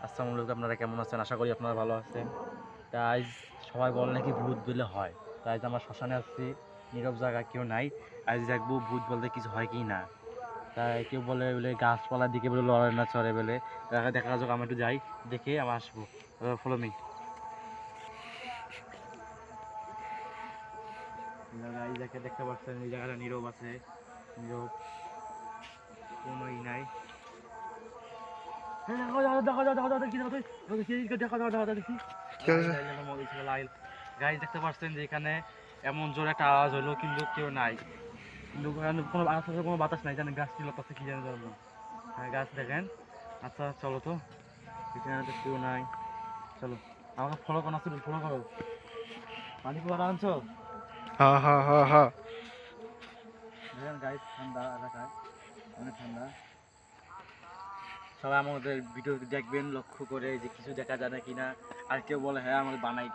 আসসালামু আলাইকুম, আপনারা কেমন আছেন? আশা করি আপনারা ভালো আছেন। তাই সবাই বলে নাকি ভূত বলে হয়, তাই আমরা শ্মশানে আসছি, নীরব জায়গা কেউ নাই। আজ দেখবো ভূত বলতে কিছু হয় কি না। তাই কেউ বলে বলে গাছপালার দিকে বলে লড়ে না চড়ে বলে, দেখা যাক, আমি একটু যাই, দেখে আমি আসবো। Follow me. দেখতে পাচ্ছেন এই জায়গাটা নীরব আছে, নীরব, কোনোই নাই। দেখতে পাচ্ছেন যে এখানে এমন জোরে একটা আওয়াজ হলো, কিন্তু কেউ নাই, কিন্তু কোনো আশেপাশে কোনো বাতাস নাই, জানেন গাছ ছিল পাশে কি জানি ধরবো। হ্যাঁ গাছ দেখেন। আচ্ছা চলো তো, এখানে তো কেউ নাই, চলো আমাকে ফলো করো, ফলো করো। পানি পড়া আনছো? হ্যাঁ হ্যাঁ হ্যাঁ হ্যাঁ। দেখেন গাইস, ঠান্ডা এলাকায়, অনেক ঠান্ডা। সবাই আমাদের ভিডিও দেখবেন লক্ষ্য করে, যে কিছু দেখা যায় না কিনা। আর কেউ বলে হ্যাঁ আমাদের বানাই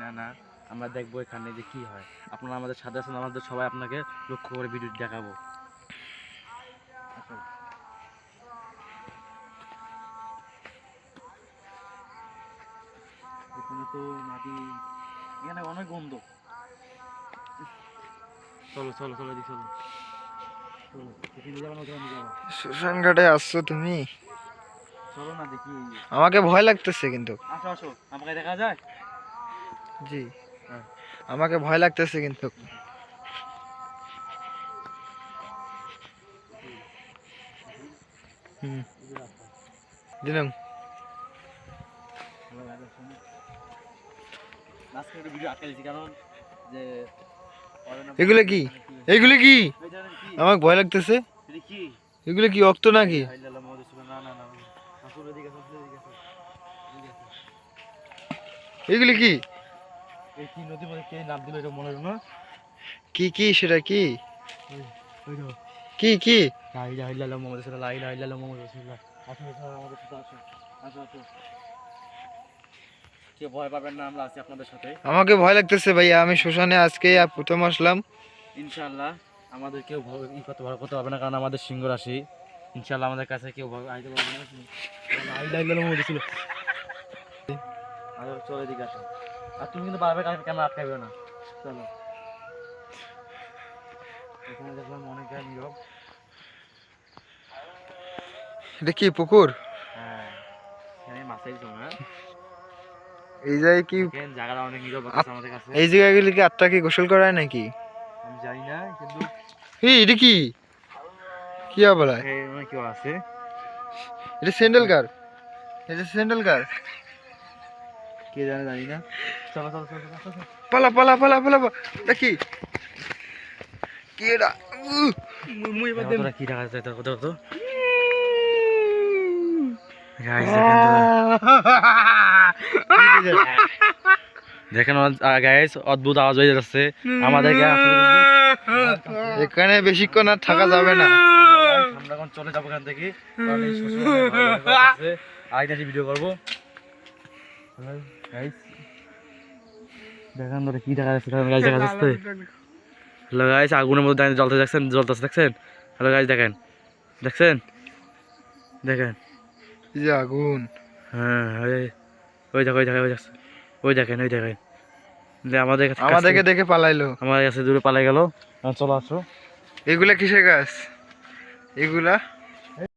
না, না আমরা দেখবো এখানে যে কি হয়। আপনারা আমাদের সাথে আছেন, আমাদের সবাই আপনাকে লক্ষ্য করে ভিডিও দেখাবো। এখানে তো মাটি, এখানে অনেক গন্ধ। চলো চলো চলো এদিকে চলো, চলো এখানে যাবো না, ওখানে যাবো। শ্মশান ঘাটে আসছো তুমি? চলো না দেখি। আমাকে ভয় লাগতেছে কিন্তু। আসো আসো, আমাকে দেখা যায়। জি, হ্যাঁ আমাকে ভয় লাগতেছে কিন্তু। হুম, দিলাম। এগুলো কি? এগুলো কি? আমাকে ভয় লাগতেছে। এগুলো কি রক্ত নাকি? এগুলো কি? নদীর মধ্যে কে নাম দিল এটা মনে হলো না? কি কি সেটা কি? কি কি? ভয় পাবেন না, আমরা আছি আপনাদের সাথে। আমাকে ভয় লাগতেছে ভাইয়া, আমি শ্মশানে আজকে প্রথম আসলাম। ইনশাআল্লাহ আমাদের কেউ করতে পারবে না, কারণ আমাদের সিংহ রাশি। ইনশাআল্লাহ আমাদের কাছে কেউ আইতে পারবে না। চলো এদিকে আসো, আর তুমি কিন্তু বারবার ক্যামেরা আটকাবে না। চলো, এখানে দেখলাম অনেক নীরব। এটা কি পুকুর? হ্যাঁ, এখানে মাছের সময়। এই জায়গায় কি জায়গাটা অনেক নীরব আছে আমাদের কাছে। এই জায়গাগুলি কি আত্মা কি গোসল করায় নাকি? আমি জানি না, কিন্তু এটা কি কি বলা কেউ আছে। এটা স্যান্ডেল কার? এটা স্যান্ডেল কার? কে জানে, জানি না। চলো চলো চলো চলো, পালা পালা পালা পালা। এটা কি? কি এটা? তোরা কি দেখা যায় কত কত। দেখেন গাইস, অদ্ভুত আওয়াজ হয়ে যাচ্ছে আমাদেরকে। এখানে বেশিক্ষণ আর থাকা যাবে না, আমরা এখন চলে যাবো এখান থেকে, আইনাটি ভিডিও করবো। দেখেন ধরে কি দেখা যাচ্ছে, দেখা যাচ্ছে। হ্যালো গাইস, আগুনের মধ্যে জ্বলতেছে দেখছেন? হ্যালো গাইস, দেখেন, দেখছেন? দেখেন এই যে আগুন। হ্যাঁ, ওই দেখো, ওই দেখেন, ওই দেখেন, ওই দেখেন। আমাদেরকে দেখে পালাইলো, আমার কাছে দূরে পালাই গেল। চলো আসো। এগুলা কিসের গাছ এগুলা?